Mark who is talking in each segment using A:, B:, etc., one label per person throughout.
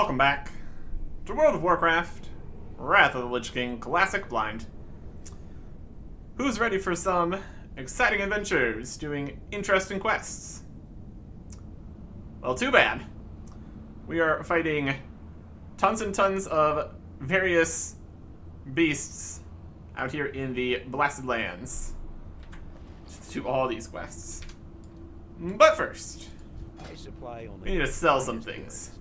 A: Welcome back to World of Warcraft, Wrath of the Lich King Classic Blind. Who's ready for some exciting adventures doing interesting quests? Well, too bad. We are fighting tons and tons of various beasts out here in the Blasted Lands to do all these quests. But first, we need to sell some things.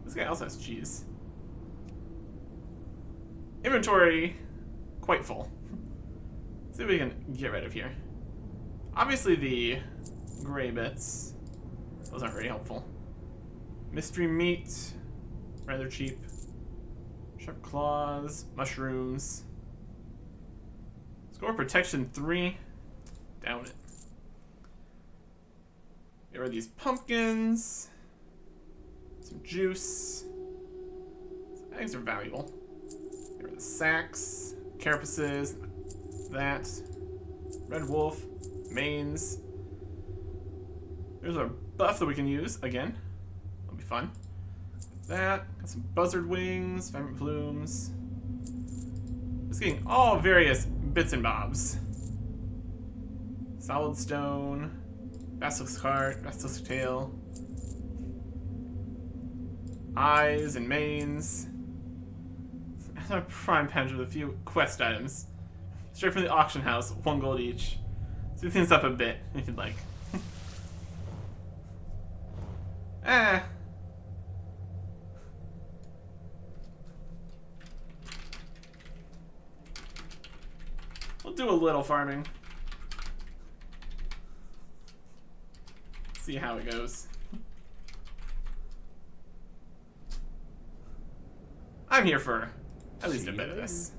A: This guy also has cheese. Inventory, quite full. Let's see what we can get rid of here. Obviously the gray bits, those aren't very helpful. Mystery meat, rather cheap. Sharp claws, mushrooms. Score protection 3, down it. Get rid of these pumpkins. Some juice. Some eggs are valuable. Get rid of the sacks, carapaces, that. Red wolf, manes. There's our buff that we can use again. That'll be fun. That. Got some buzzard wings, vibrant plumes. Just getting all various bits and bobs. Solid stone. Basilisk heart, basilisk tail. Eyes and manes. Another prime page with a few quest items. Straight from the auction house, 1 gold each. Speed things up a bit, if you'd like. We'll do a little farming. See how it goes. I'm here for at least a bit of this.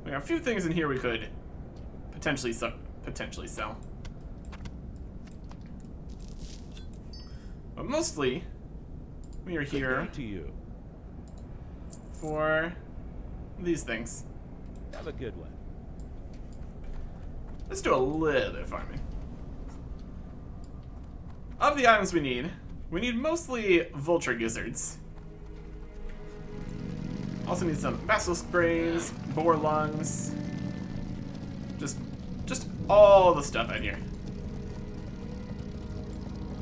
A: We got a few things in here we could potentially sell. But mostly, we are here for these things.
B: Have a good one.
A: Let's do a little bit of farming. Of the items we need mostly vulture gizzards. Also need some basilisk brains, boar lungs. Just all the stuff out here.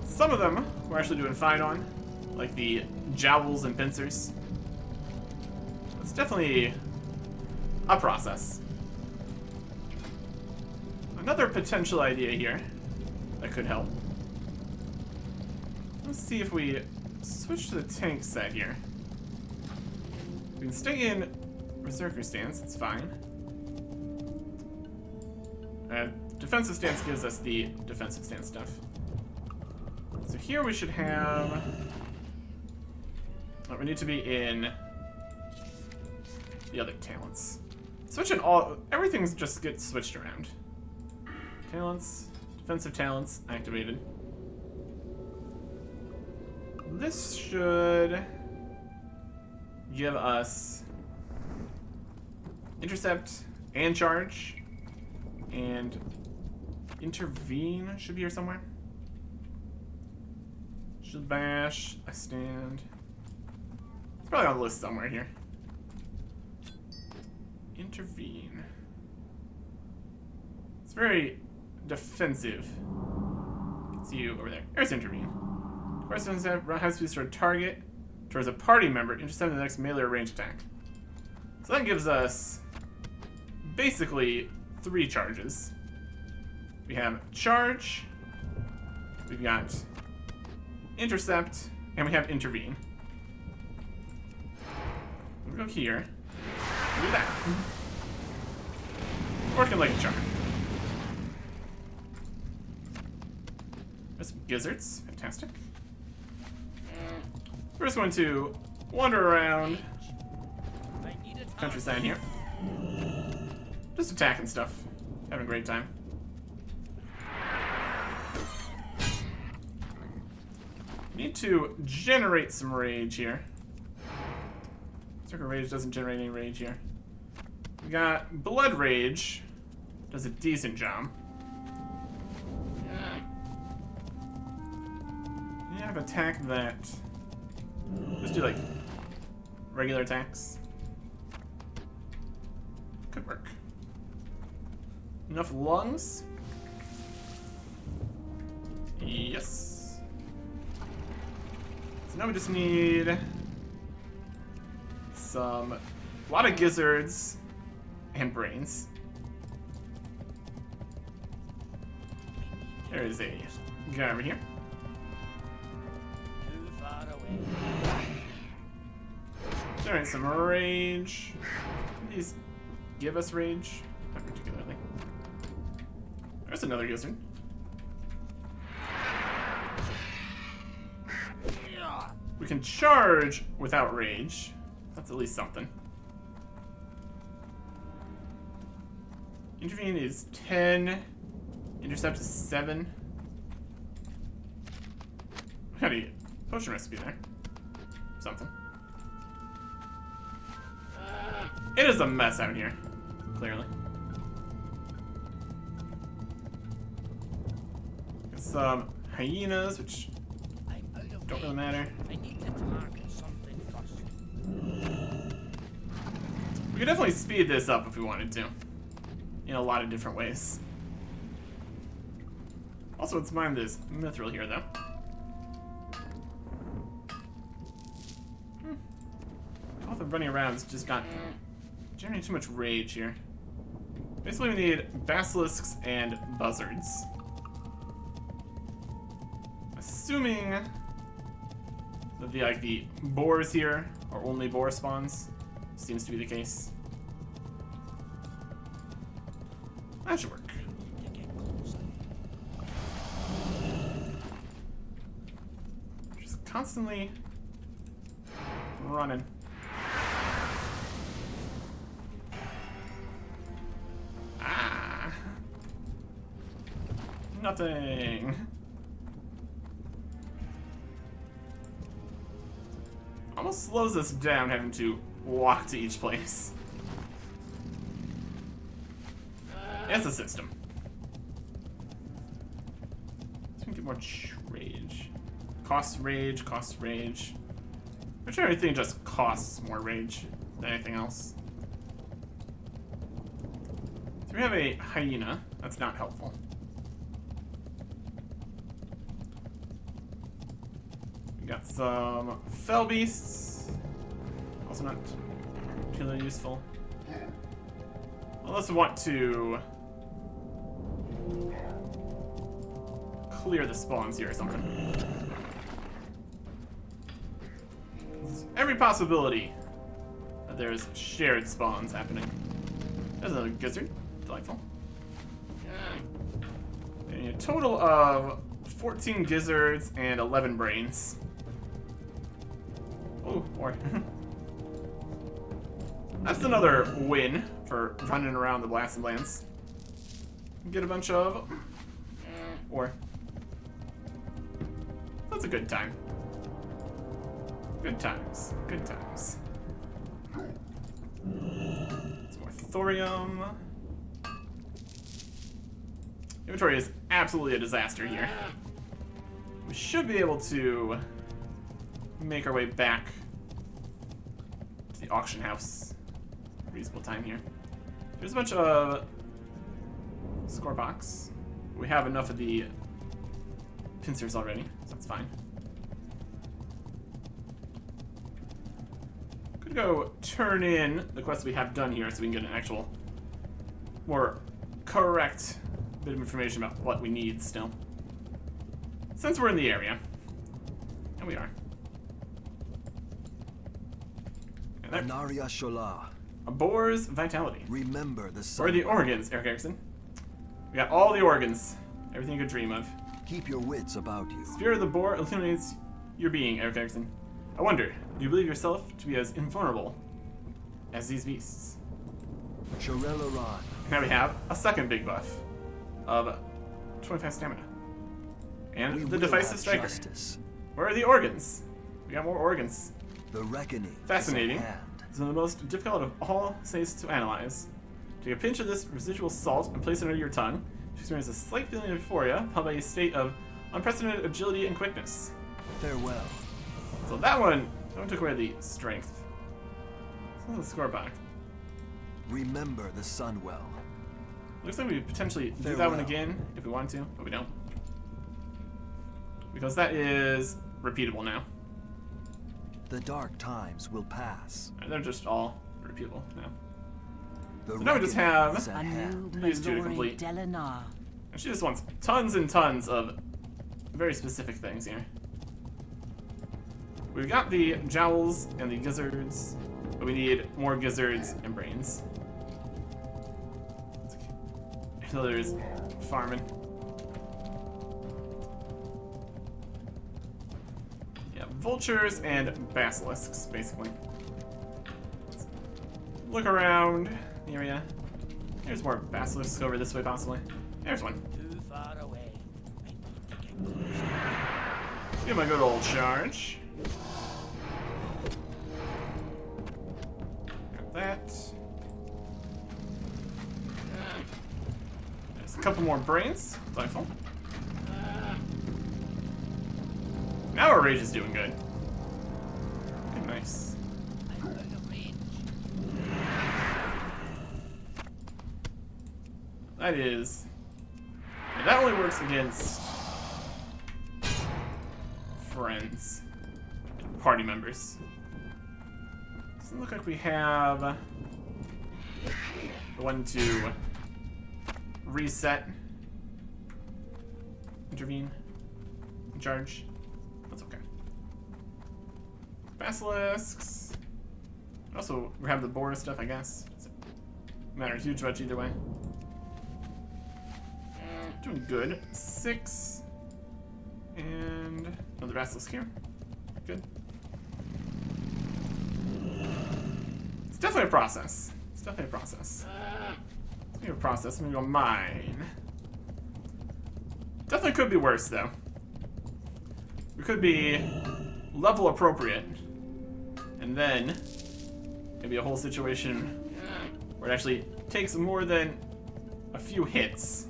A: Some of them we're actually doing fine on, like the jowls and pincers. It's definitely a process. Another potential idea here that could help. Let's see if we switch to the tank set here. We can stay in Berserker stance, it's fine. Defensive stance gives us the defensive stance stuff. So here we should have... Oh, we need to be in the other talents. Switching all... Everything just gets switched around. Talents, defensive talents activated. This should give us intercept and charge, and intervene should be here somewhere. Should bash, I stand. It's probably on the list somewhere here. Intervene. It's very defensive. See you over there. There's intervene. Question has to be sort of target towards a party member, intercepting the next melee or range attack. So that gives us basically 3 charges. We have charge, we've got intercept, and we have intervene. We'll go here, do that. Working like a charm. There's some gizzards, fantastic. We're just going to wander around countryside here. Just attacking stuff. Having a great time. Need to generate some rage here. Circle Rage doesn't generate any rage here. We got Blood Rage. Does a decent job. You have attack that Just do like regular attacks. Could work. Enough lungs? Yes. So now we just need a lot of gizzards and brains. There is a guy over here.
B: Too far away.
A: Generate some rage. These give us rage? Not particularly. There's another gizzard. We can charge without rage. That's at least something. Intervene is 10. Intercept is 7. Got a potion recipe there. Something. It is a mess out here, clearly. Got some hyenas, which don't really matter.
B: I need to target something first.
A: We could definitely speed this up if we wanted to. In a lot of different ways. Also, let's mine this mithril here, though. All the running around's just got generating too much rage here. Basically, we need basilisks and buzzards. Assuming that the boars here are only boar spawns, seems to be the case. That should work. Just constantly running. Ah! Nothing. Almost slows us down having to walk to each place. It's a system. Let's get more rage. Costs rage, costs rage. I'm sure everything just costs more rage than anything else. So we have a hyena. That's not helpful. We got some fell beasts. Also not particularly useful. Unless we want to clear the spawns here or something. There's every possibility that there's shared spawns happening. There's another gizzard. Delightful. And a total of 14 gizzards and 11 brains. Oh, boy. That's another win for running around the blasted lands. Get a bunch of ore. That's a good time. Good times. Good times. Some more thorium. Inventory is absolutely a disaster here. We should be able to make our way back to the auction house. Reasonable time here. There's a bunch of score box. We have enough of the pincers already, so that's fine. Could go turn in the quests we have done here so we can get an actual more correct bit of information about what we need still. Since we're in the area. And we are. And there.
C: Anaria Shola.
A: A boar's vitality.
C: Remember the sun.
A: Where are the organs, Eric Erickson? We got all the organs. Everything you could dream of.
C: Keep your wits about you.
A: Spirit of the boar illuminates your being, Eric Erickson. I wonder, do you believe yourself to be as invulnerable as these beasts?
C: Shirelaran.
A: Now we have a second big buff of 25 stamina. And the Divisive Striker.
C: Justice.
A: Where are the organs? We got more organs.
C: The reckoning.
A: Fascinating.
C: Is at hand.
A: It's one of the most difficult of all states to analyze. Take a pinch of this residual salt and place it under your tongue. You experience a slight feeling of euphoria, followed by a state of unprecedented agility and quickness.
C: Farewell.
A: So that one took away the strength. So the score back.
C: Remember the sun well.
A: Looks like we potentially do that
C: Farewell.
A: one again if we want to, but we don't. Because that is repeatable now.
C: The dark times will pass.
A: And they're just all repeatable now.
C: The
A: So now we just
C: reckoning
A: have
C: is at
D: A
C: hand.
D: new
A: These two to
D: Mallory
A: complete.
D: Delinar.
A: And she just wants tons and tons of very specific things here. We've got the jowls and the gizzards, but we need more gizzards and brains. Healers farming. Yeah, vultures and basilisks, basically. Let's look around the area. There's more basilisks over this way, possibly. There's one.
B: Too far away.
A: Give him a good old charge. Got that. There's a couple more brains. Delightful. Now our rage is doing good. Okay, nice.
B: I'm out of range.
A: That is. Yeah, that only works against friends, party members. Doesn't look like we have the one to reset, intervene, charge. That's okay. Basilisks. Also, we have the boar stuff, I guess. Doesn't matter huge much either way. Doing good. 6. And another basilisk here. Good. It's definitely a process. It's definitely a process. Speaking of process, I'm gonna go mine. Definitely could be worse though. We could be level appropriate, and then maybe a whole situation where it actually takes more than a few hits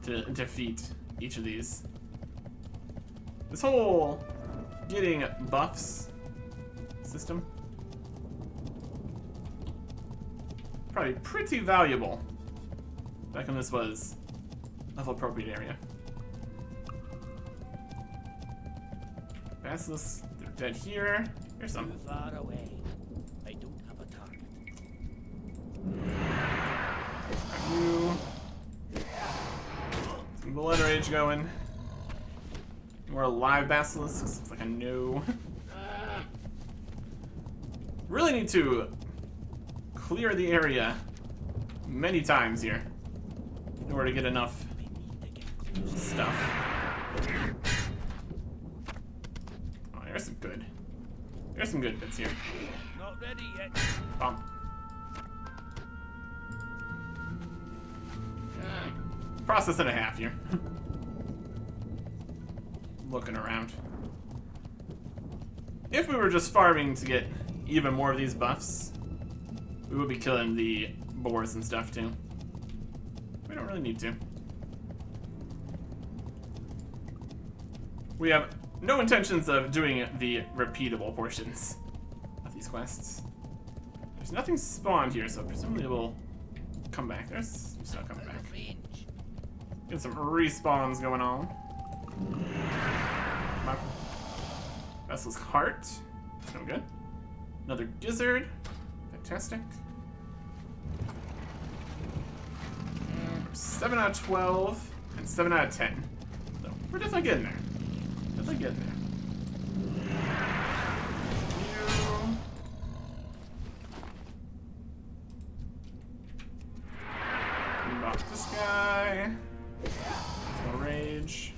A: to defeat each of these. This whole getting buffs system probably pretty valuable back when this was level appropriate area. Basilisks, they're dead here. Here's some.
B: Too far away. I don't have a target.
A: You. Some blood rage going. More live basilisks. It's like a no. Really need to clear the area many times here in order to get enough stuff. Oh, there's some good. There's some good bits here.
B: Not ready yet.
A: Bump. Process and a half here. Looking around. If we were just farming to get even more of these buffs, we would be killing the boars and stuff too. We don't really need to. We have no intentions of doing the repeatable portions of these quests. There's nothing spawned here, so presumably it will come back. There's some stuff coming back.
B: Range.
A: Get some respawns going on. Vessel's heart. So good. Another gizzard. Fantastic. 7 out of 12 and 7 out of 10. So we're definitely getting there. Definitely getting there. You. Move off this guy. No rage.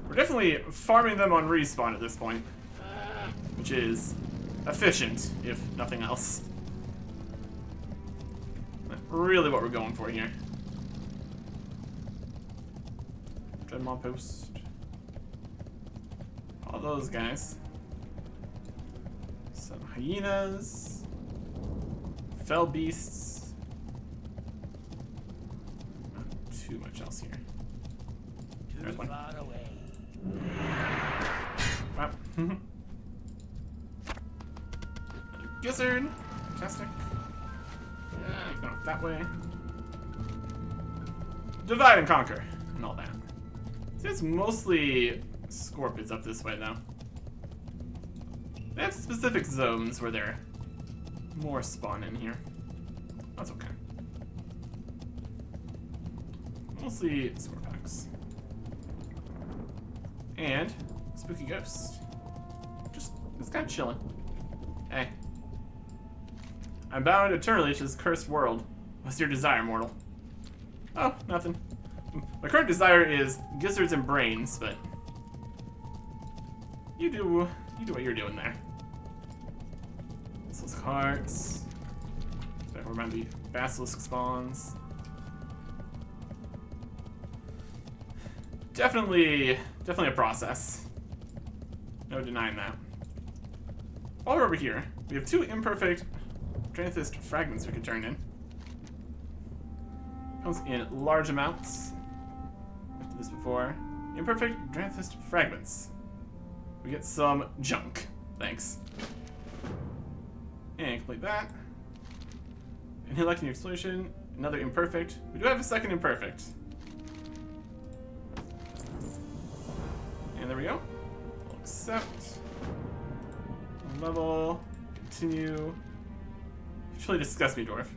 A: We're definitely farming them on respawn at this point, which is efficient, if nothing else. That's really what we're going for here. Dreadmaw post. All those guys. Some hyenas. Fell beasts. Not too much else here. There's
B: Too
A: one.
B: far away.
A: Wow. Gizzard. Fantastic. Go that way. Divide and conquer. And all that. See, it's mostly scorpions up this way, though. They have specific zones where they're more spawn in here. That's okay. Mostly scorpiox. And spooky ghost. It's kind of chilling. Hey. I'm bound eternally to this cursed world. What's your desire, mortal? Oh, nothing. My current desire is gizzards and brains, but you do what you're doing there. Basilisk hearts. So remember the basilisk spawns. Definitely a process. No denying that. While we're over here, we have 2 imperfect Anachronist fragments we could turn in. Comes in large amounts. I've done this before. Imperfect Anachronist fragments. We get some junk. Thanks. And complete that. And electing explosion. Another imperfect. We do have a second imperfect. And there we go. We'll accept. Level. Continue. You truly disgust me, dwarf.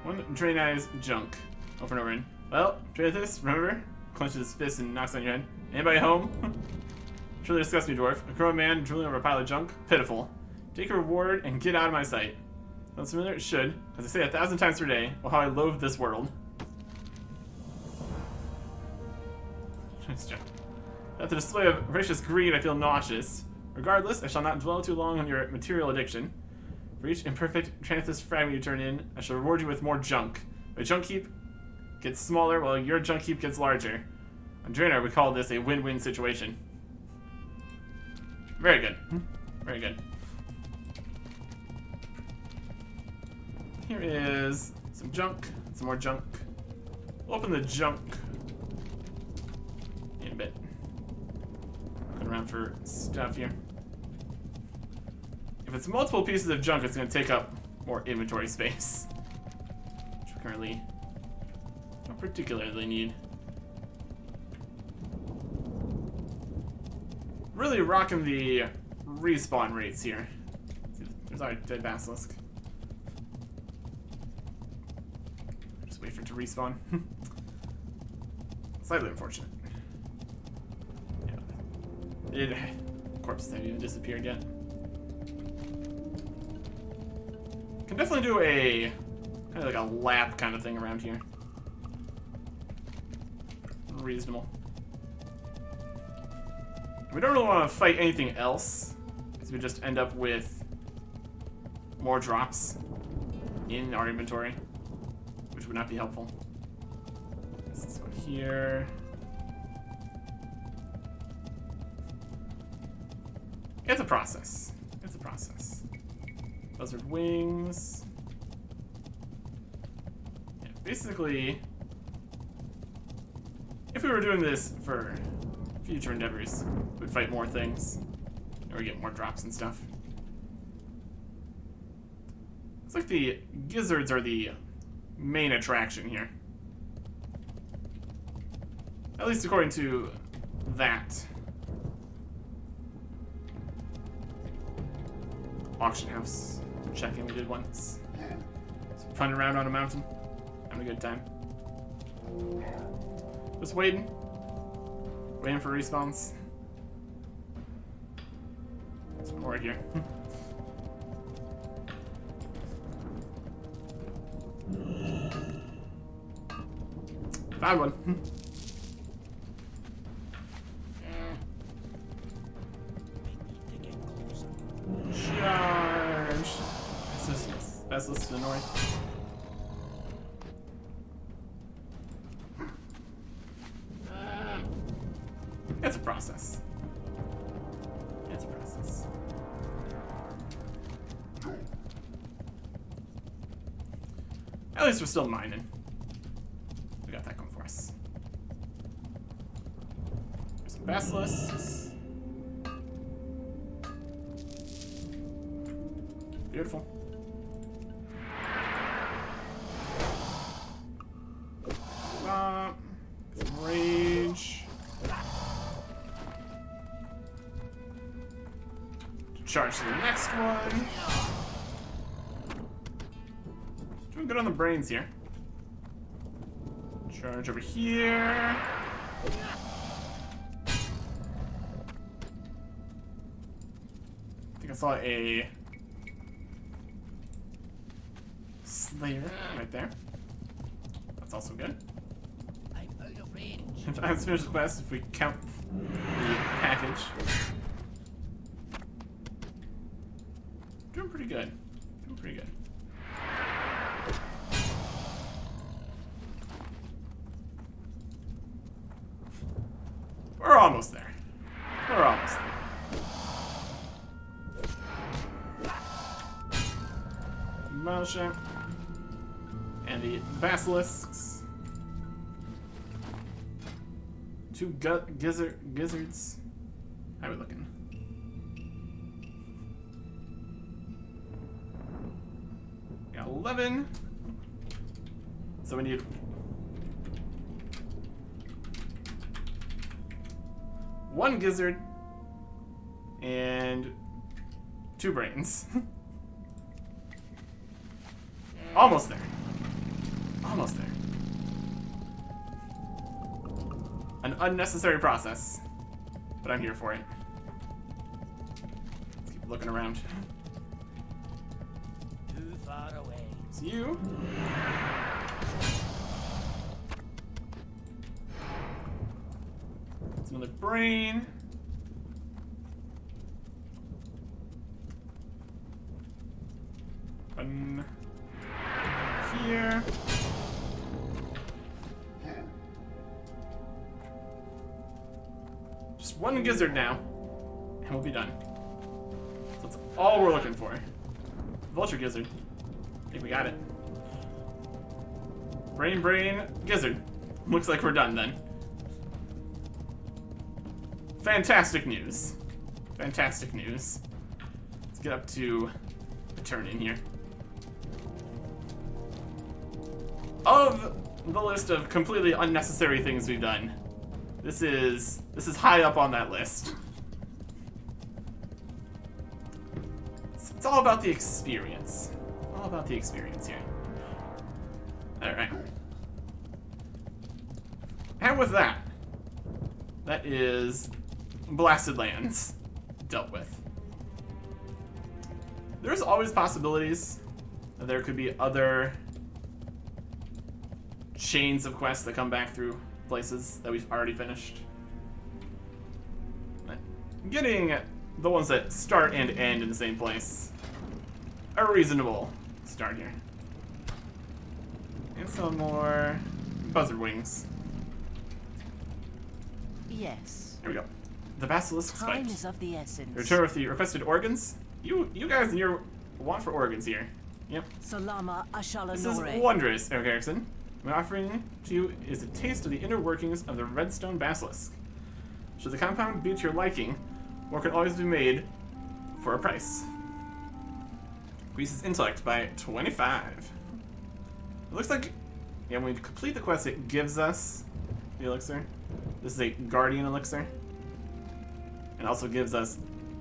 A: One drain eyes junk. Over and over in. Well, try this, remember? Clenches his fist and knocks on your head. Anybody home? Truly disgust me, dwarf. A grown man drooling over a pile of junk? Pitiful. Take a reward and get out of my sight. Sounds familiar? It should. As I say 1,000 times per day, well, how I loathe this world. Nice job. At the display of vicious greed, I feel nauseous. Regardless, I shall not dwell too long on your material addiction. For each imperfect Anachronist fragment you turn in, I shall reward you with more junk. My junk heap gets smaller while your junk heap gets larger. On Draenor, we call this a win-win situation. Very good. Very good. Here is some junk, some more junk. We'll open the junk in a bit. Going around for stuff here. If it's multiple pieces of junk, it's going to take up more inventory space, which we currently don't particularly need. Really rocking the respawn rates here. There's our dead basilisk. Just wait for it to respawn. Slightly unfortunate. Yeah. Corpses haven't even disappeared yet. Can definitely do a kind of like a lap kind of thing around here. Reasonable. We don't really want to fight anything else, because we just end up with more drops in our inventory, which would not be helpful. This one here. It's a process. It's a process. Buzzard wings. Yeah, basically, if we were doing this for future endeavors, we'd fight more things, or we get more drops and stuff. It's like the gizzards are the main attraction here. At least according to that auction house check-in we did once. Just running around on a mountain, having a good time. Just waiting for respawns. Some more here. Found one. Charge! Basilisk to the north. It's a process. It's a process. At least we're still mining. We got that going for us. Basilisks. Beautiful. Some rage. Charge to the next one. Doing good on the brains here. Charge over here. I think I saw a Slayer right there. That's also good.
B: I'm out of range.
A: Let's finish the quest if we count the package. Doing pretty good. Doing pretty good. We're almost there. We're almost there. Battleship. And the basilisks. Two gizzards. How are we looking? Got 11. So we need one gizzard and 2 brains. Almost there. Almost there. An unnecessary process, but I'm here for it. Let's keep looking around.
B: Too far away.
A: It's you. It's another brain. One here. Just one gizzard now, and we'll be done. So that's all we're looking for. Vulture gizzard. I think we got it. Brain, gizzard. Looks like we're done then. Fantastic news. Fantastic news. Let's get up to a turn in here. Of the list of completely unnecessary things we've done, this is high up on that list. It's all about the experience. All about the experience here. Alright. And with that, that is Blasted Lands dealt with. There's always possibilities that there could be other chains of quests that come back through places that we've already finished. But getting the ones that start and end in the same place, a reasonable start here. And some more buzzard wings.
D: Yes.
A: Here we go. The basilisk
D: Time
A: fight.
D: is of the essence.
A: Return with the requested organs. You guys and your want for organs here. Yep.
D: Salama Ashala
A: This is
D: Nore.
A: wondrous, Eric Erickson. My offering to you is a taste of the inner workings of the redstone basilisk. Should the compound be to your liking, more can always be made for a price. Increases intellect by 25. It looks like, yeah, when we complete the quest, it gives us the elixir. This is a guardian elixir. And also gives us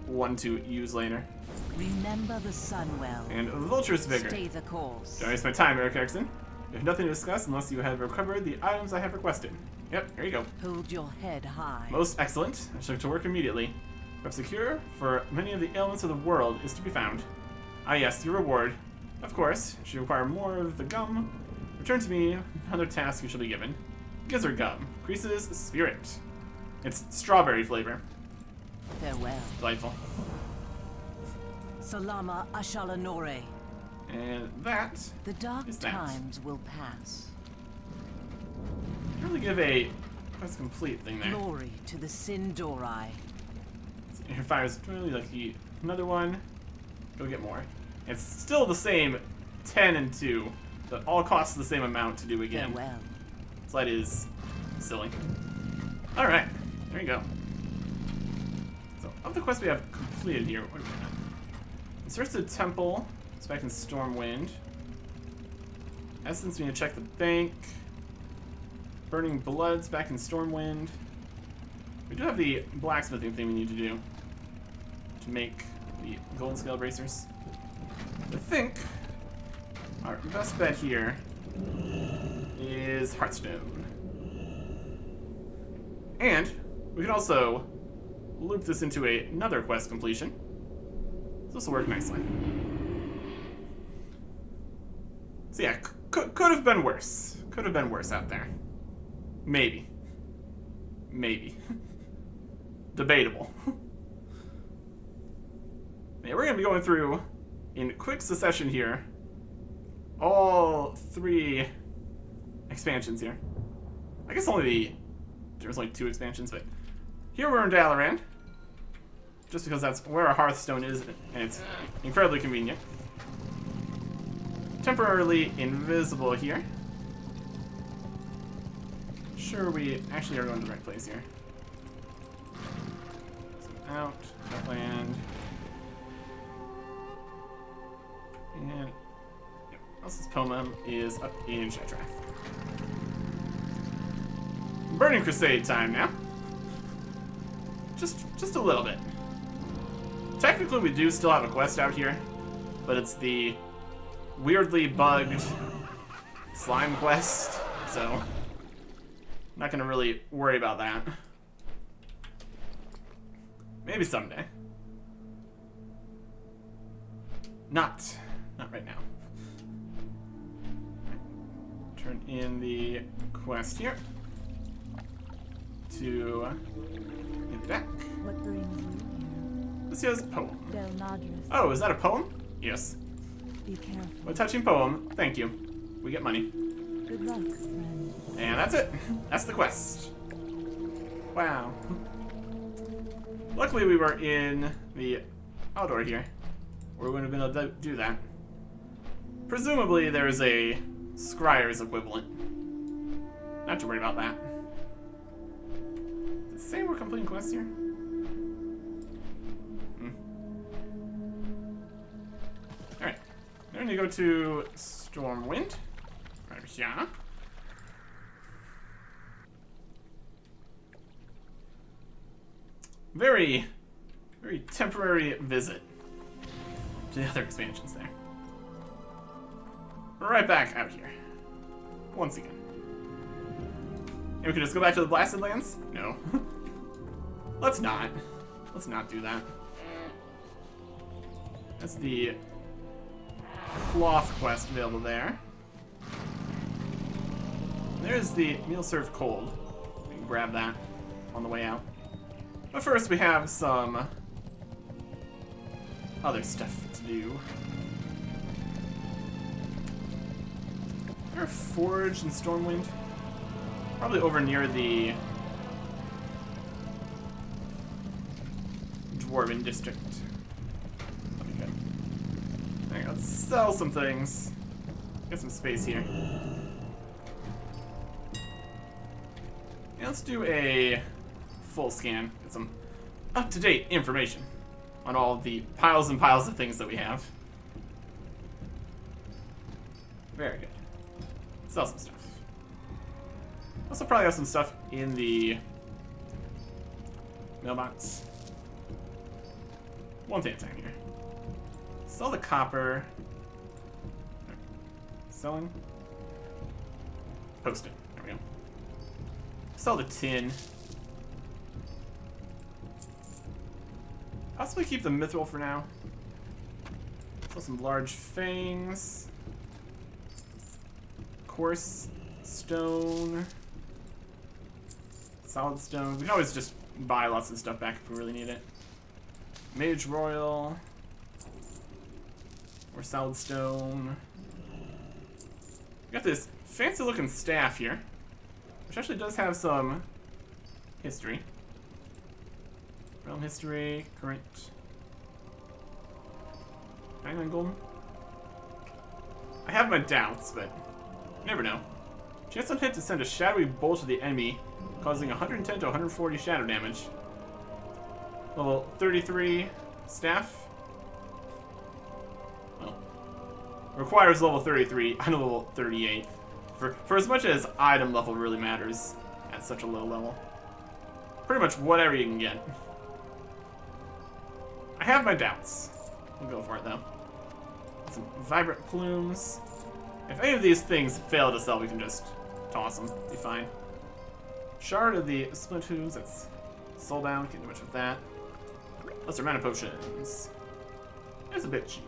A: one to use later.
D: Remember the sun well.
A: And Vulture's Vigor.
D: Stay the course.
A: Don't waste my time, Eric Erickson. You have nothing to discuss unless you have recovered the items I have requested. Yep, here you go.
D: Hold your head high.
A: Most excellent. I shall get to work immediately. Perhaps a cure for many of the ailments of the world is to be found. Ah yes, your reward. Of course, should you require more of the gum, return to me another task you shall be given. Gizzard gum. Increases spirit. It's strawberry flavor.
D: Farewell.
A: Delightful.
D: Salama Ashala Nore.
A: And that
D: The dark
A: is that.
D: times will pass.
A: Can't really give a quest complete thing there.
D: Glory to the Sindori.
A: Here fires really lucky. Another one. Go get more. It's still the same 10 and 2. That all costs the same amount to do again.
D: Farewell.
A: So that is silly. Alright, there you go. Of the quests we have completed here, what are we at? Search the temple. It's back in Stormwind. Essence, we need to check the bank. Burning Blood's back in Stormwind. We do have the blacksmithing thing we need to do to make the golden scale bracers. I think our best bet here is Hearthstone. And we can also loop this into another quest completion. This will work nicely. So yeah, could have been worse. Could have been worse out there. Maybe. Maybe. Debatable. Yeah, we're going to be going through, in quick succession here, all 3 expansions here. I guess there's only 2 expansions, but here we're in Dalaran. Just because that's where our Hearthstone is, and it's incredibly convenient. Temporarily invisible here. Sure, we actually are going to the right place here. So out, land. And yep, Elsa's poem is up in Shetrath. Burning Crusade time now. Just a little bit. Technically, we do still have a quest out here, but it's the weirdly bugged slime quest, so I'm not gonna really worry about that. Maybe someday. Not right now. Turn in the quest here to get back.
E: What brings you here?
A: This here's a poem.
E: Del Nadris.
A: Oh, is that a poem? Yes.
E: Be careful.
A: A touching poem. Thank you. We get money.
E: Good luck, friend.
A: And that's it. That's the quest. Wow. Luckily we were in the outdoor here, where we wouldn't have been able to do that. Presumably there is a Scryer's equivalent. Not to worry about that. Does it say we're completing quests here? Alright. Now we need to go to Stormwind. Right here. Very temporary visit to the other expansions there. We're right back out here. Once again. And we can just go back to the Blasted Lands? No. Let's not. Let's not do that. That's the cloth quest available there. There's the meal served cold. We can grab that on the way out. But first we have some other stuff to do. Is there a forge in Stormwind? Probably over near the Dwarven district. That'd be good. Alright, let's sell some things. Get some space here. Yeah, let's do a full scan. Get some up-to-date information on all of the piles and piles of things that we have. Very good. Sell some stuff. Also probably have some stuff in the mailbox. One thing at a time here. Sell the copper. Selling. Post it. There we go. Sell the tin. Possibly keep the mithril for now. Sell some large fangs. Coarse stone. Solid stone. We can always just buy lots of stuff back if we really need it. Mage Royal. Or solid stone. We got this fancy looking staff here, which actually does have some history. Realm history, current. Island Golden. I have my doubts, but you never know. Chance on hit to send a shadowy bolt to the enemy, causing 110 to 140 shadow damage. Level 33 staff. Well, requires level 33. I'm level 38. For as much as item level really matters at such a low level. Pretty much whatever you can get. I have my doubts. We'll go for it though. Some vibrant plumes. If any of these things fail to sell, we can just toss them. Be fine. Shard of the Splint Hooves. That's soulbound. Can't do much with that. Lesser mana potions. It's a bit cheap.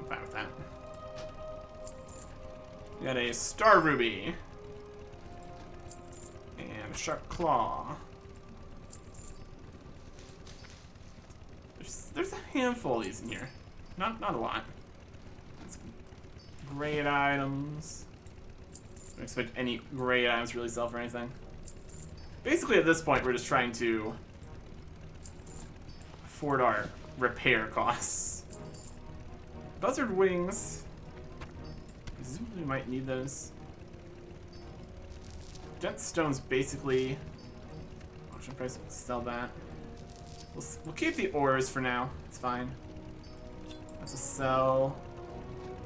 A: I'm fine with that. We got a Star Ruby. And a Sharp Claw. There's a handful of these in here. Not a lot. That's great items. Don't expect any great items to really sell for anything. Basically, at this point, we're just trying to afford our repair costs. Buzzard Wings. Presumably, we might need those. Jetstone's basically... Auction price, we'll sell that. We'll keep the ores for now. It's fine. That's a sell.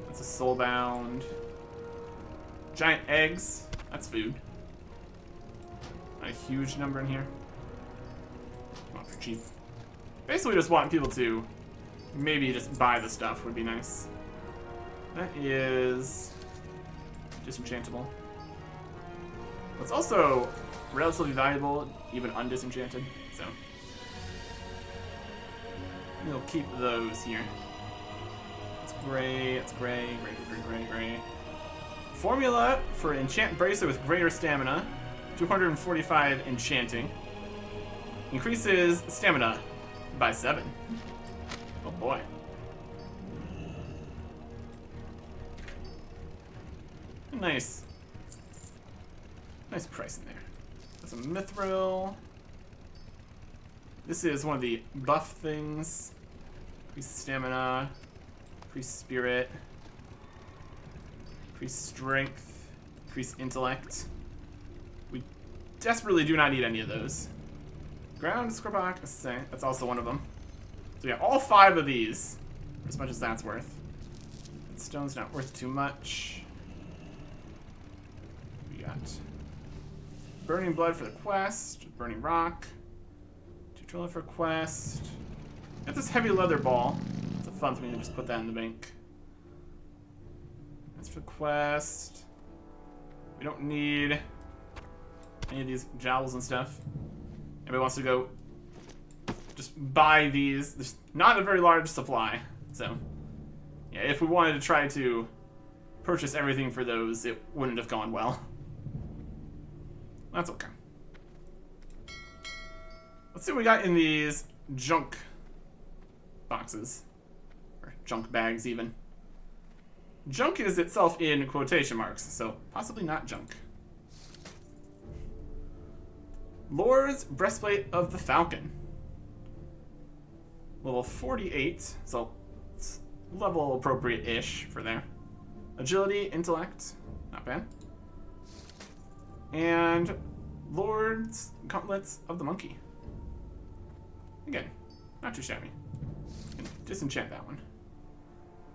A: That's a soulbound. Giant eggs. That's food. Not a huge number in here. Not for cheap. Basically, just want people to maybe just buy the stuff would be nice. That is disenchantable. It's also relatively valuable, even undisenchanted. So we'll keep those here. It's gray. It's gray. Gray. Formula for Enchant Bracer with greater stamina. 245 enchanting. Increases stamina by 7. Oh boy. Nice. Nice price in there. There's a mithril. This is one of the buff things. Increase stamina. Increase spirit. Increase strength. Increase intellect. We desperately do not need any of those. Ground Scribach, that's also one of them. So yeah, all 5 of these, for as much as that's worth. That stone's not worth too much. We got Burning Blood for the quest, Burning Rock, Tutorial for quest. Got this heavy leather ball. It's a fun thing to just put that in the bank. That's for the quest. We don't need any of these jowls and stuff. Everybody wants to go just buy these. There's not a very large supply. So, yeah, if we wanted to try to purchase everything for those, it wouldn't have gone well. That's okay. Let's see what we got in these junk boxes. Or junk bags, even. Junk is itself in quotation marks, so possibly not junk. Lord's Breastplate of the Falcon. Level 48, so it's level appropriate-ish for there. Agility, intellect, not bad. And Lord's Gauntlets of the Monkey. Again, not too shabby. Can disenchant that one.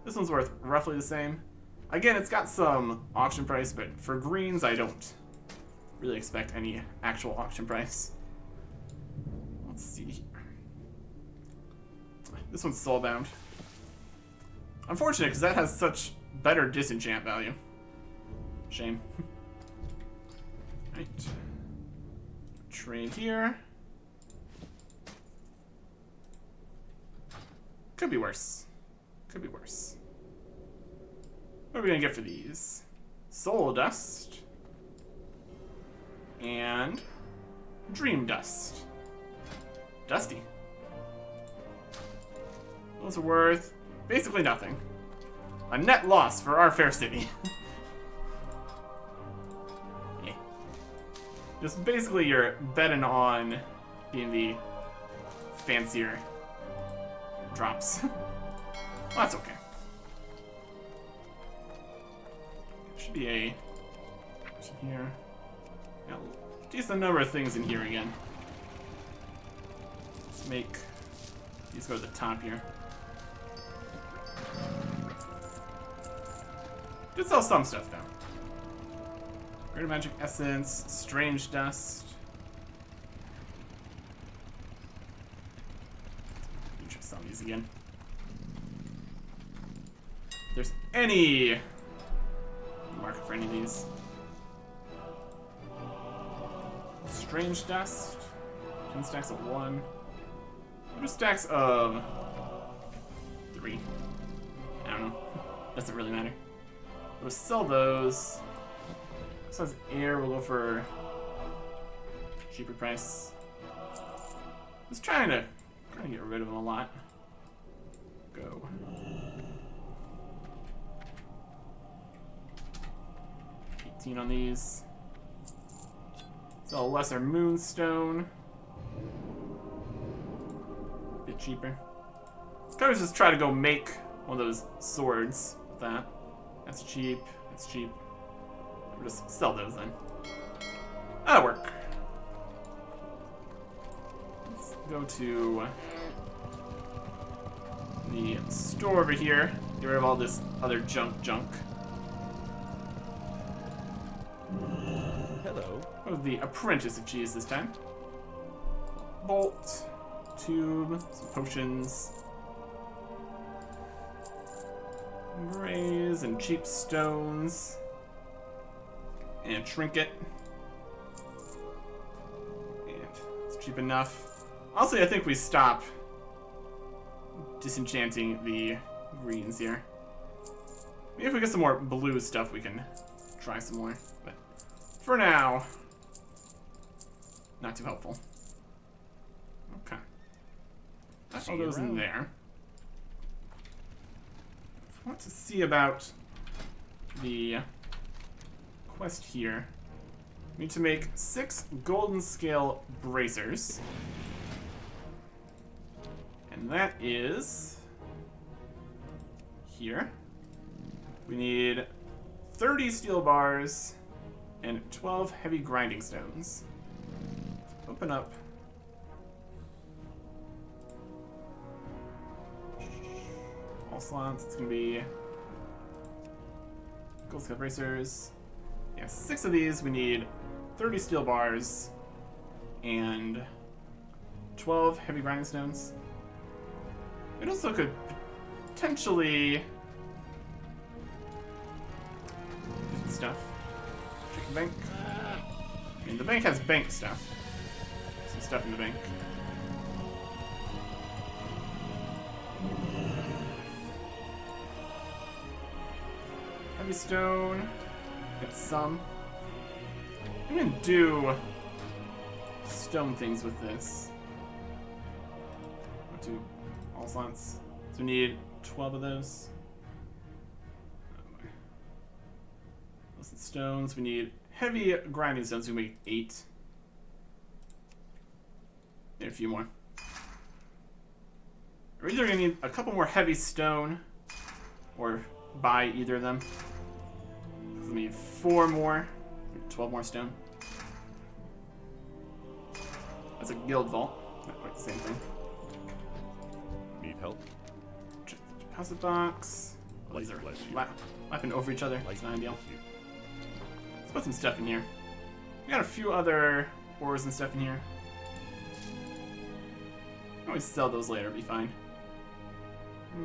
A: This one's worth roughly the same. Again, it's got some auction price, but for greens, I don't really expect any actual auction price. Let's see here. This one's soulbound. Unfortunate, because that has such better disenchant value. Shame. Right. Trade here. Could be worse. Could be worse. What are we gonna get for these? Soul Dust. And Dream Dust. Dusty. Those are worth basically nothing. A net loss for our fair city. Yeah. Just basically you're betting on being the fancier drops. Well, that's okay. Should be a here. Yeah, decent number of things in here again. make these go to the top here. Did sell some stuff though. Greater Magic Essence, Strange Dust. Let me try some of these again. If there's any market for any of these. Strange Dust. 10 stacks of 1. What are stacks of 3? I don't know. Doesn't really matter. We'll sell those. Besides air, we'll go for cheaper price. Just trying to get rid of them a lot. Go. $18 on these. Sell a lesser moonstone. Bit cheaper. Kind of just try to go make one of those swords with that. That's cheap. That's cheap. We'll just sell those then. That'll work. Let's go to the store over here. Get rid of all this other junk.
B: Hello.
A: Go with the Apprentice of Cheese this time. Bolt, tube, some potions. Raise and cheap stones. And trinket. And it's cheap enough. Honestly, I think we stop disenchanting the greens here. Maybe if we get some more blue stuff, we can try some more. But for now, not too helpful. Okay. That all goes in there. I want to see about the quest here. We need to make 6 golden scale bracers. And that is here. We need 30 steel bars and 12 heavy grinding stones. Open up. All slots. It's gonna be gold scale bracers. Yeah, 6 of these. We need 30 steel bars and 12 heavy grinding stones. It also could potentially do some stuff. Check the bank. I mean, the bank has bank stuff. Some stuff in the bank. Heavy stone. Get some. I'm gonna do stone things with this. Go to all slots. So we need 12 of those. Less than stones. We need heavy grinding stones. We make 8. Need a few more. We're either gonna need a couple more heavy stone or buy either of them. We need 4 more. 12 more stone. That's a guild vault. Not quite the same thing.
B: Need help?
A: Check the deposit box. Well, these are lapping over each other. It's not ideal. Let's put some stuff in here. We got a few other ores and stuff in here. Always sell those later, be fine.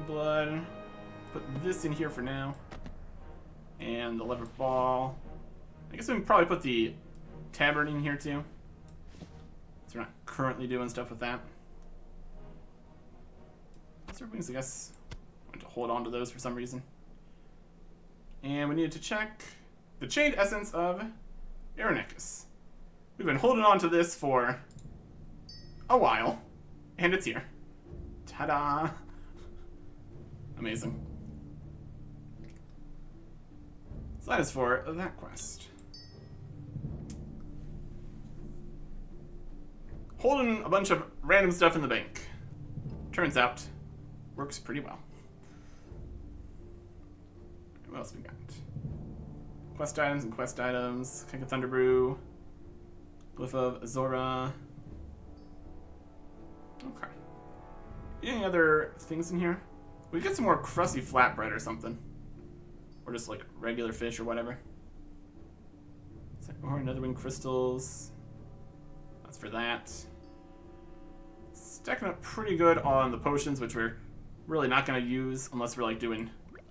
A: Blood. Put this in here for now. And the lever ball. I guess we can probably put the tabard in here too. So we're not currently doing stuff with that. Wings, I guess. I want to hold on to those for some reason. And we needed to check the chained essence of Anachronist. We've been holding on to this for a while. And it's here. Ta-da! Amazing. So that is for that quest. Holding a bunch of random stuff in the bank. Turns out, works pretty well. What else we got? Quest items and quest items. Kick a Thunder Brew. Glyph of Azora. Okay. Any other things in here? We get some more crusty flatbread or something. Or just like regular fish or whatever. Or another wing crystals. That's for that. Stacking up pretty good on the potions, which we're really not going to use unless we're like doing like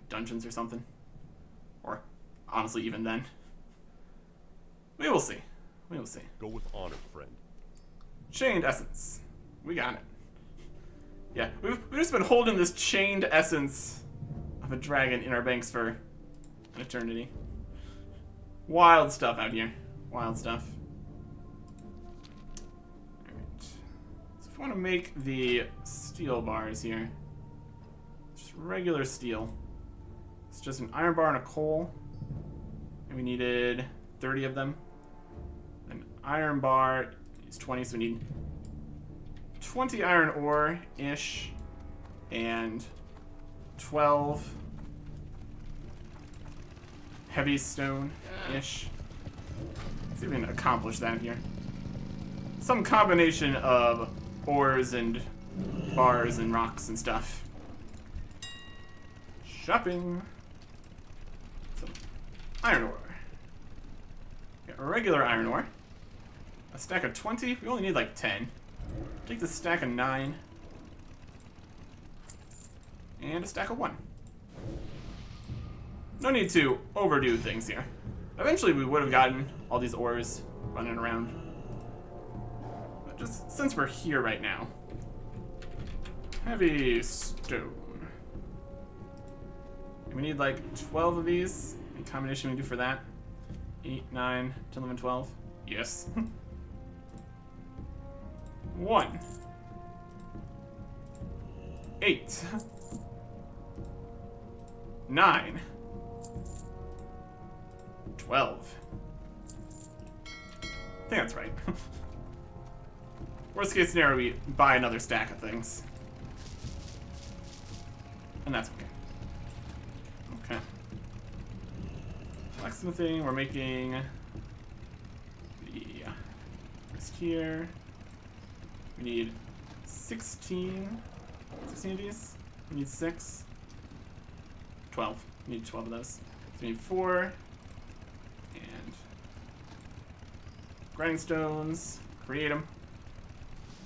A: dungeons or something. Or honestly, even then. We will see. We will see.
F: Go with honor, friend.
A: Chained essence. We got it. Yeah, we've just been holding this chained essence of a dragon in our banks for an eternity. Wild stuff out here. Wild stuff. Alright. So if we want to make the steel bars here, just regular steel. It's just an iron bar and a coal. And we needed 30 of them. An iron bar is 20, so we need 20 iron ore-ish, and 12 heavy stone-ish. Let's see if we can accomplish that here. Some combination of ores and bars and rocks and stuff. Shopping. Some iron ore. Got a regular iron ore. A stack of 20. We only need like 10. Take the stack of 9. And a stack of 1. No need to overdo things here. Eventually we would have gotten all these ores running around. But just since we're here right now. Heavy stone. And we need like 12 of these. Any combination we do for that? 8, 9, 10, 11, 12. Yes. 1. 8. 9. 12. I think that's right. Worst case scenario, we buy another stack of things. And that's okay. Okay. Blacksmithing, we're making the rest here. We need 16 of these. We need 6. 12. We need 12 of those. So we need 4. And grinding stones. Create them.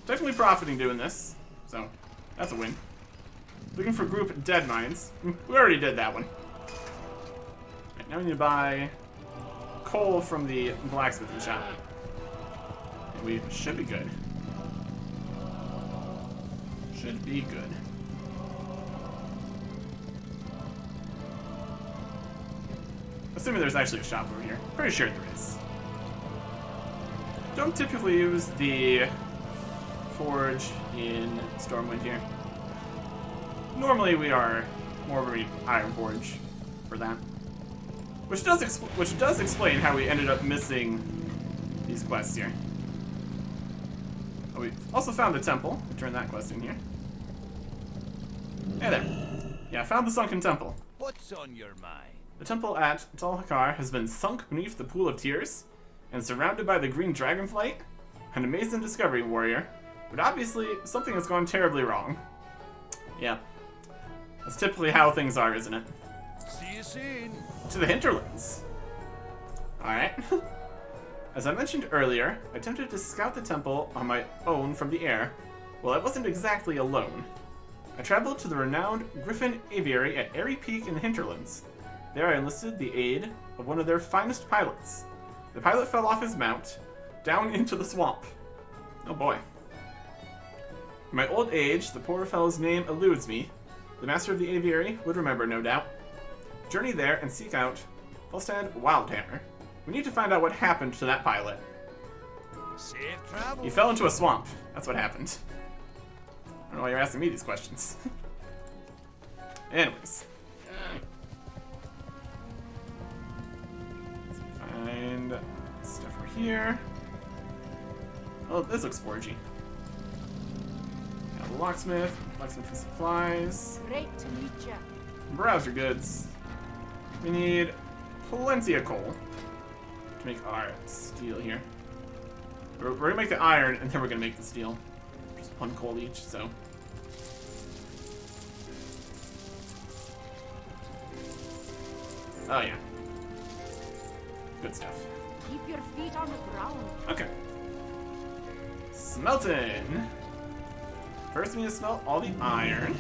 A: Definitely profiting doing this. So that's a win. Looking for group dead mines. We already did that one. Right, now we need to buy coal from the blacksmithing shop. And we should be good. Should be good. Assuming there's actually a shop over here. Pretty sure there is. Don't typically use the forge in Stormwind here. Normally we are more of an iron forge for that. Which does explain how we ended up missing these quests here. Oh, we also found the temple. Return that quest in here. Hey there. Yeah, I found the sunken temple.
B: What's on your mind?
A: The temple at Tal Hakar has been sunk beneath the Pool of Tears and surrounded by the green dragonflight. An amazing discovery, warrior. But obviously, something has gone terribly wrong. Yeah. That's typically how things are, isn't it?
B: See you soon.
A: To the hinterlands. Alright. As I mentioned earlier, I attempted to scout the temple on my own from the air. Well, I wasn't exactly alone. I traveled to the renowned Griffin Aviary at Airy Peak in the hinterlands. There I enlisted the aid of one of their finest pilots. The pilot fell off his mount, down into the swamp. Oh boy. In my old age, the poor fellow's name eludes me. The master of the aviary would remember, no doubt. Journey there and seek out Volstad Wildhammer. We need to find out what happened to that pilot.
B: Safe travel.
A: He fell into a swamp. That's what happened. I don't know why you're asking me these questions. Anyways. Find stuff over here. Oh, this looks forgy. Got a locksmith and supplies.
E: Great to meet ya.
A: Browser goods. We need plenty of coal to make our steel here. We're gonna make the iron and then we're gonna make the steel. 1 coal each, so. Oh yeah. Good stuff.
B: Keep your feet on the ground.
A: Okay. Smelting. First we need to smelt all the iron,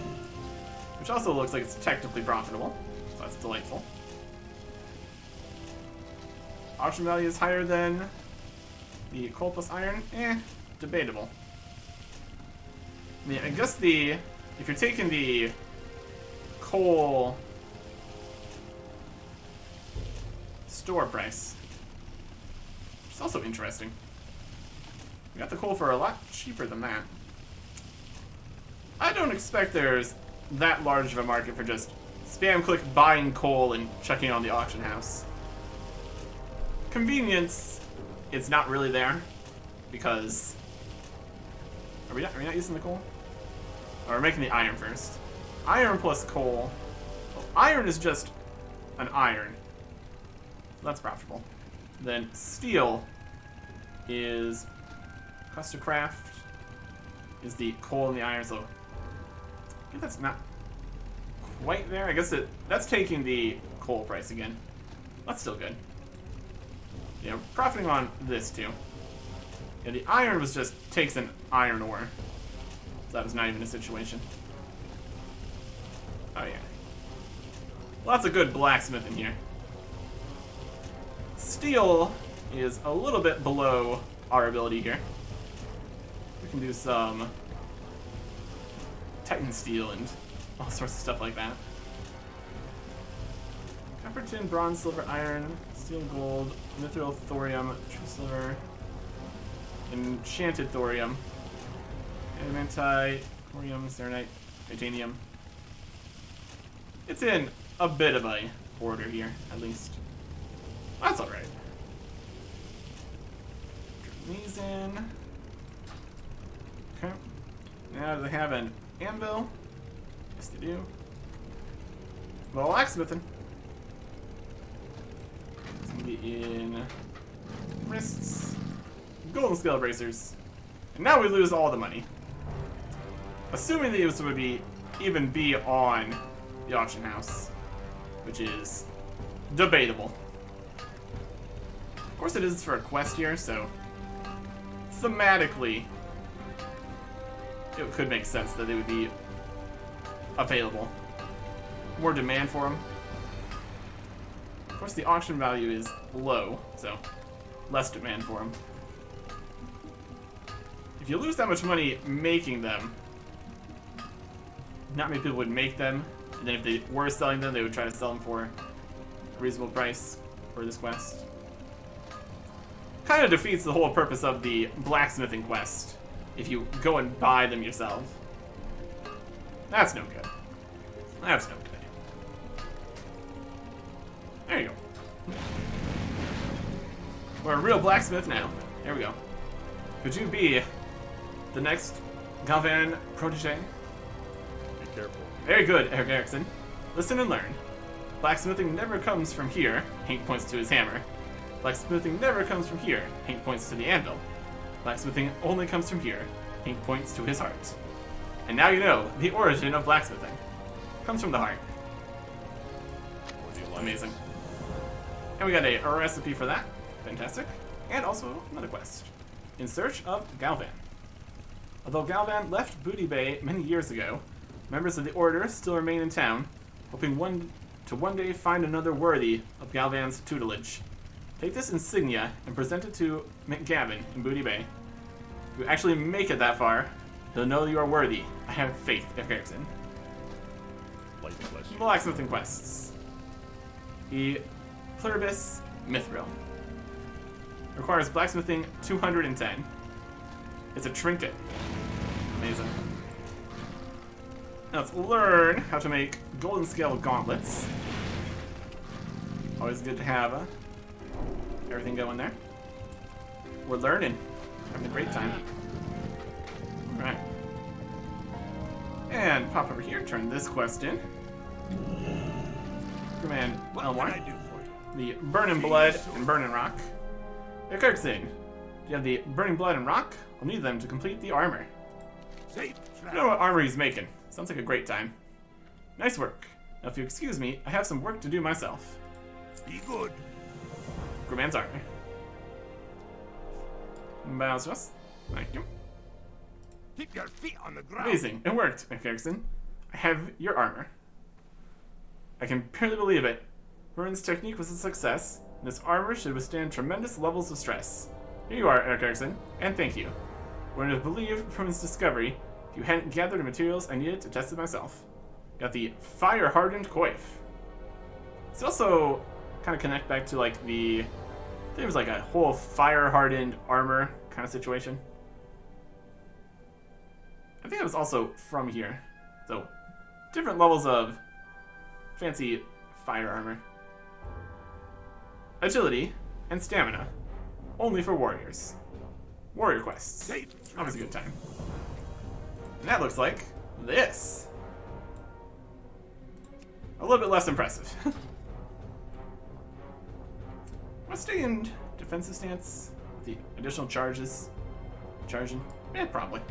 A: which also looks like it's technically profitable, so that's delightful. Auction value is higher than the coal plus iron. Debatable. I mean, I guess if you're taking the coal store price, which is also interesting. We got the coal for a lot cheaper than that. I don't expect there's that large of a market for just spam click buying coal and checking on the auction house. Convenience, it's not really there because are we not using the coal? Or we're making the iron first. Iron plus coal. Well, iron is just an iron. That's profitable. Then steel is cost to craft is the coal and the iron, so I think that's not quite there. I guess that's taking the coal price again. That's still good. Yeah, profiting on this too. Yeah, the iron was just takes an iron ore. So that was not even a situation. Oh yeah. Lots of good blacksmith in here. Steel is a little bit below our ability here. We can do some Titan steel and all sorts of stuff like that. Copper, tin, bronze, silver, iron, steel, gold, mithril, thorium, true silver, enchanted thorium, adamantite, corium, serenite, titanium. It's in a bit of a order here, at least. That's alright. Turn these in. Okay. Now do they have an anvil? Yes, they do. Well, blacksmithing. It's gonna be in wrists, golden scale bracers, and now we lose all the money. Assuming these would even be on the auction house, which is debatable. Of course, it is for a quest here, so thematically, it could make sense that they would be available. More demand for them. Of course, the auction value is low, so less demand for them. If you lose that much money making them, not many people would make them, and then if they were selling them, they would try to sell them for a reasonable price for this quest. Kind of defeats the whole purpose of the blacksmithing quest if you go and buy them yourself. That's no good. That's no good. There you go. We're a real blacksmith now. There we go. Could you be the next Galvan protege?
F: Be careful.
A: Very good, Eric Erickson. Listen and learn. Blacksmithing never comes from here. Hank points to his hammer. Blacksmithing never comes from here. Hank points to the anvil. Blacksmithing only comes from here. Hank points to his heart. And now you know the origin of blacksmithing. Comes from the heart.
F: What do you like?
A: Amazing. And we got a recipe for that. Fantastic. And also another quest. In search of Galvan. Although Galvan left Booty Bay many years ago, members of the Order still remain in town, hoping one day find another worthy of Galvan's tutelage. Take this insignia and present it to McGavin in Booty Bay. If you actually make it that far, he'll know you are worthy. I have faith, Eric Erickson.
F: Light bless you.
A: Blacksmithing quests. The Pluribus Mithril. Requires blacksmithing 210. It's a trinket. Amazing. Now let's learn how to make golden scale gauntlets. Always good to have everything going there. We're learning. Having a great time. Alright. And pop over here, turn this quest in. Command
F: What can
A: Elmore.
F: I do for you?
A: The Burning Blood and Burning Rock. Kirkson, do you have the Burning Blood and Rock? I'll need them to complete the armor. I don't know what armor he's making. Sounds like a great time. Nice work. Now, if you excuse me, I have some work to do myself.
B: Be good.
A: Grumman's armor. Bows to us. Thank you.
B: Keep your feet on the ground.
A: Amazing. It worked, McPherson. I have your armor. I can barely believe it. Vern's technique was a success, and this armor should withstand tremendous levels of stress. Here you are, Eric Erickson, and thank you. Wouldn't have believed Vern's discovery if you hadn't gathered the materials I needed to test it myself. Got the fire-hardened coif. It's also kind of connect back to like the... I think it was like a whole fire-hardened armor kind of situation. I think it was also from here. So, different levels of fancy fire armor. Agility and stamina. Only for warriors. Warrior quests. Always a good time. And that looks like this. A little bit less impressive. I'll stay in defensive stance. The additional charges. Charging? Probably.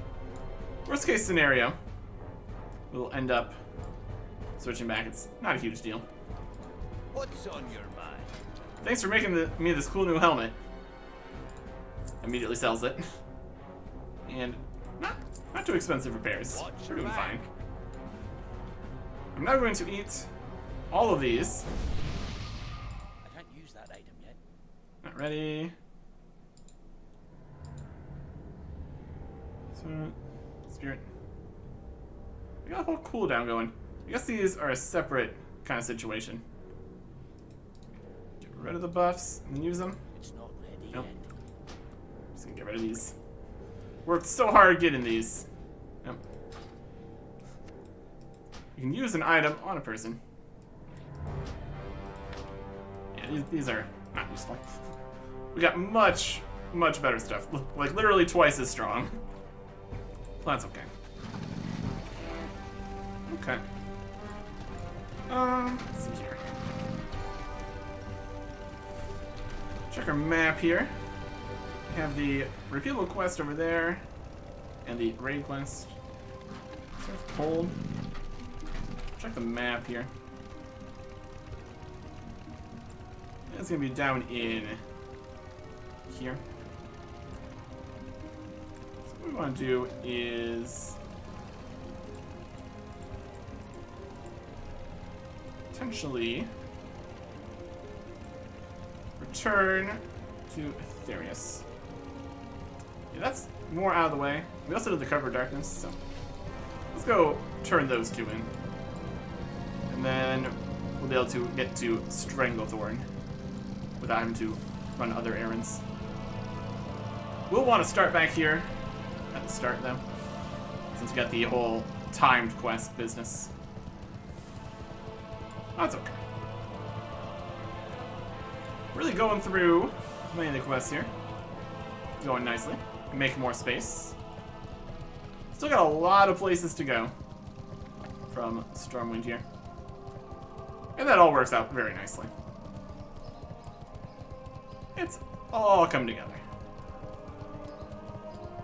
A: Worst case scenario, we'll end up switching back. It's not a huge deal.
B: What's on your mind?
A: Thanks for making me this cool new helmet. Immediately sells it. And not too expensive repairs. We're doing fine. I'm now going to eat all of these.
B: I can't use that item yet.
A: Not ready. Spirit. We got a whole cooldown going. I guess these are a separate kind of situation. Get rid of the buffs and use them.
B: It's not ready
A: Nope.
B: yet.
A: Just gonna get rid of these. Worked so hard getting these. Nope. You can use an item on a person. Yeah, these are not useful. We got much better stuff. Like literally twice as strong. That's okay. Okay. Let's see here. Check our map here. We have the repeatable quest over there, and the raid quest. It's cold. Check the map here. It's gonna be down in here. What we want to do is potentially return to Aetherius. Yeah, that's more out of the way. We also did the cover of darkness, so let's go turn those two in. And then we'll be able to get to Stranglethorn without having to run other errands. We'll want to start back here at the start, though, since we got the whole timed quest business. That's okay. Really going through many of the quests here. Going nicely. Make more space. Still got a lot of places to go from Stormwind here. And that all works out very nicely. It's all come together.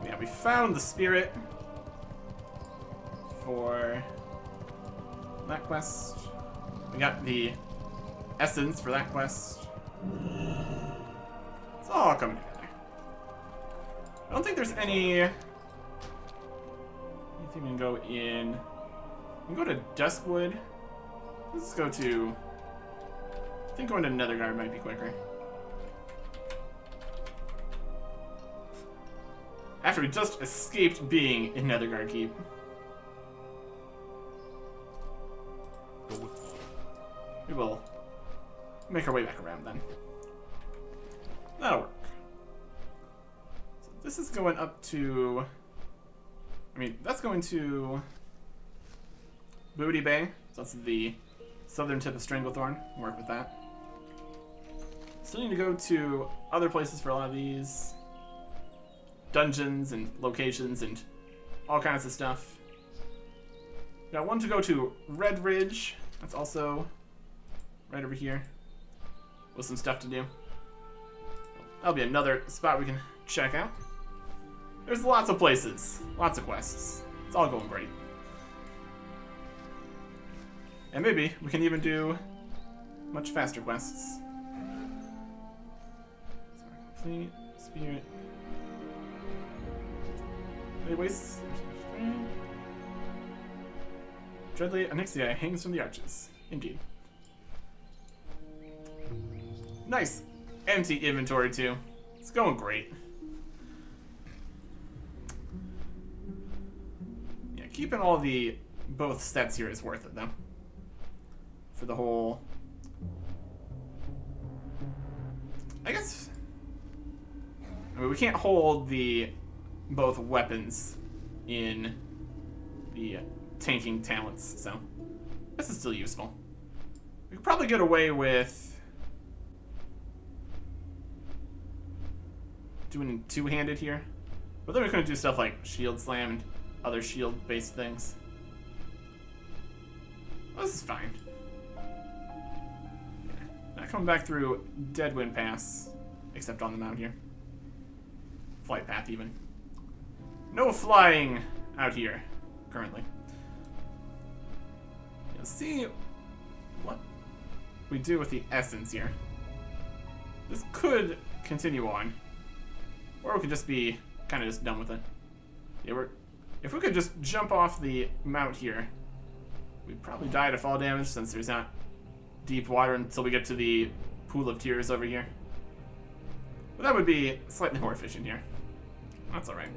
A: Yeah, we found the spirit for that quest. We got the essence for that quest. It's all coming together. I don't think there's anything we can go in. We can go to Duskwood. Let's go to... I think going to Netherguard might be quicker. After we just escaped being in Netherguard Keep.
F: Go with me.
A: We will make our way back around then. That'll work. So this is going up to... I mean, that's going to... Booty Bay. So that's the southern tip of Stranglethorn. Work with that. Still need to go to other places for a lot of these. Dungeons and locations and all kinds of stuff. Got one to go to Red Ridge. That's also right over here with some stuff to do. That'll be another spot we can check out. There's lots of places, lots of quests. It's all going great. And maybe we can even do much faster quests. Complete spirit. They waste. Dreadly Anixia hangs from the arches. Indeed. Nice. Empty inventory too. It's going great. Yeah, keeping all the both sets here is worth it though. For the whole, I guess. I mean, we can't hold the both weapons in the tanking talents, so this is still useful. We could probably get away with doing two-handed here, but then we couldn't do stuff like shield slam and other shield-based things. Well, this is fine. Not coming back through Deadwind Pass, except on the mount here. Flight path even. No flying out here currently. Let's see what we do with the essence here. This could continue on, or we could just be kind of just done with it. Yeah, if we could just jump off the mount here, we'd probably die to fall damage since there's not deep water until we get to the pool of tears over here. But that would be slightly more efficient here. That's alright.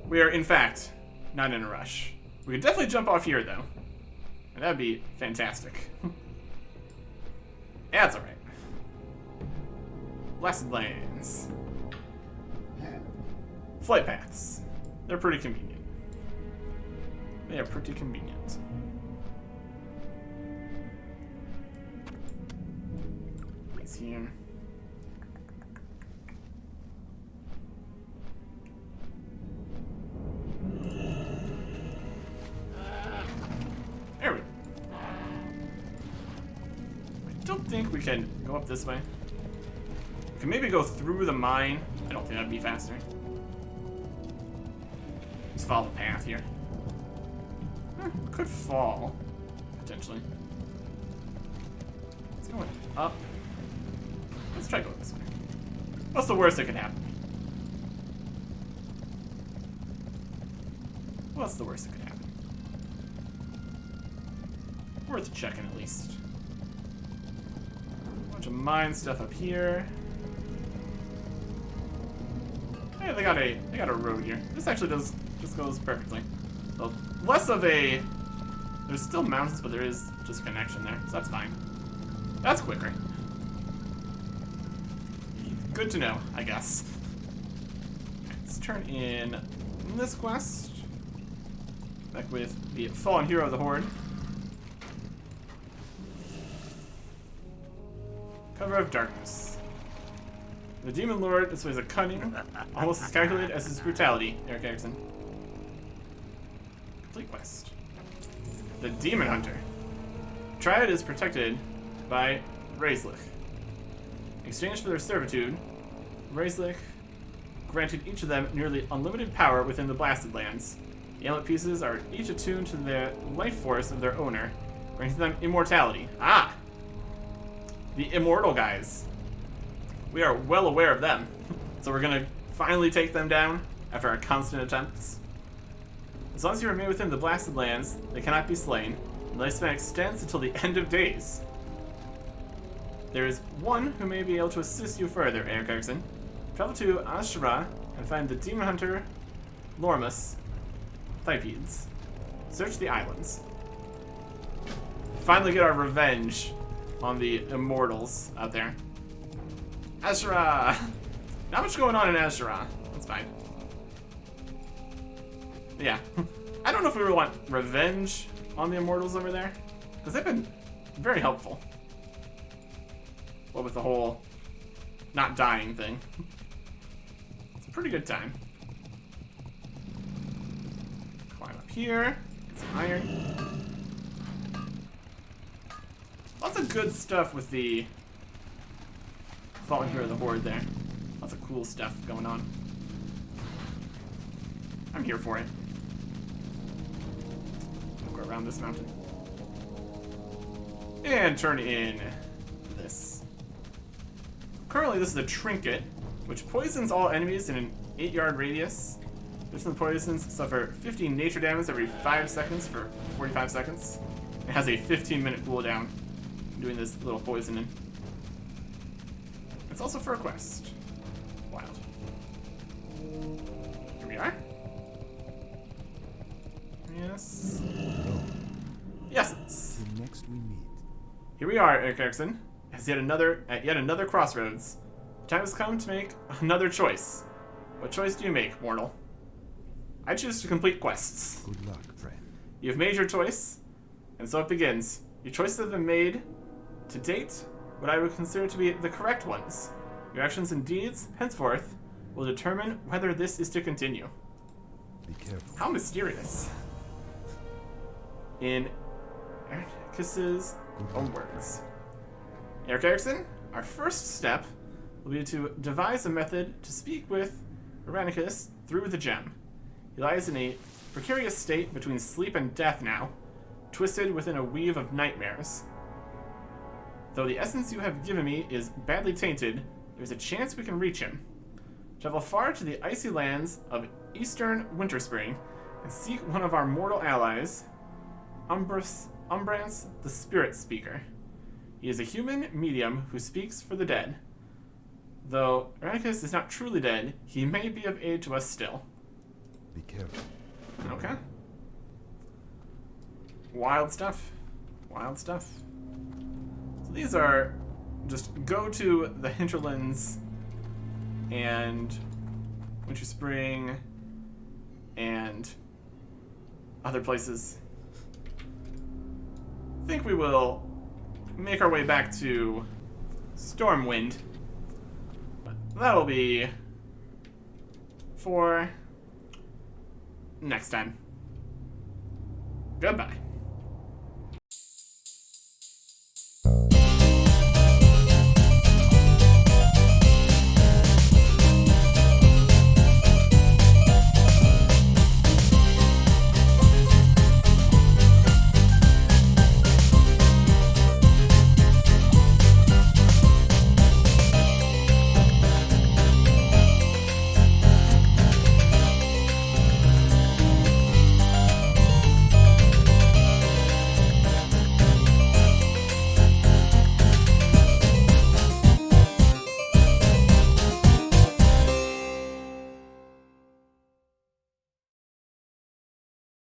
A: We are, in fact, not in a rush. We could definitely jump off here, though. And that'd be fantastic. Yeah, that's alright. Blasted Lands. Flight paths. They're pretty convenient. They are pretty convenient. He's here. There we go. I don't think we can go up this way. We can maybe go through the mine. I don't think that'd be faster. Let's follow the path here. Could fall, potentially. It's going up. Let's try going this way. What's the worst that could happen? What's the worst that could happen? Worth checking at least. A bunch of mine stuff up here. Hey, they got a road here. This actually just goes perfectly. So less of a. There's still mountains, but there is just a connection there, so that's fine. That's quicker. Good to know, I guess. Okay, let's turn in this quest. Back with the fallen hero of the Horde. Cover of Darkness. The Demon Lord displays a cunning, almost as calculated as his brutality. Eric Erickson. Complete quest. The Demon Hunter. Triad is protected by Razlik. In exchange for their servitude, Razlik granted each of them nearly unlimited power within the Blasted Lands. The amulet pieces are each attuned to the life force of their owner, granting them immortality. Ah! The immortal guys. We are well aware of them. So we're gonna finally take them down after our constant attempts. As long as you remain within the Blasted Lands, they cannot be slain. The lifespan extends until the end of days. There is one who may be able to assist you further, Eric Erickson. Travel to Ashura and find the Demon Hunter, Lormus, Thypedes. Search the islands. Finally get our revenge on the immortals out there. Ashura! Not much going on in Ashura. That's fine. Yeah. I don't know if we really want revenge on the immortals over there, because they've been very helpful. Well, with the whole not dying thing. It's a pretty good time. Climb up here. Get some iron. Lots of good stuff with the Fallen Hero of the Horde there. Lots of cool stuff going on. I'm here for it. We'll go around this mountain. And turn in this. Currently, this is a trinket, which poisons all enemies in an 8-yard radius. Different poisons suffer 50 nature damage every 5 seconds for 45 seconds. It has a 15-minute cooldown doing this little poisoning. It's also for a quest. Wild. Here we are. Yes. Yes.
C: Till next we meet.
A: Here we are, Eric Erickson, at yet another crossroads. The time has come to make another choice. What choice do you make, mortal? I choose to complete quests.
C: Good luck, friend.
A: You've made your choice, and so it begins. Your choices have been made, to date, what I would consider to be the correct ones. Your actions and deeds, henceforth, will determine whether this is to continue.
C: Be careful.
A: How mysterious. In Ericus's own words. Eric Erickson, our first step will be to devise a method to speak with Ericus through the gem. He lies in a precarious state between sleep and death now, twisted within a weave of nightmares. Though the essence you have given me is badly tainted, there's a chance we can reach him. Travel far to the icy lands of eastern Winterspring and seek one of our mortal allies, Umbrance the Spirit Speaker. He is a human medium who speaks for the dead. Though Ericus is not truly dead, he may be of aid to us still.
C: Be careful.
A: Okay. Wild stuff. Wild stuff. So these are just go to the hinterlands and Winter Spring and other places. I think we will make our way back to Stormwind. But that'll be for next time. Goodbye.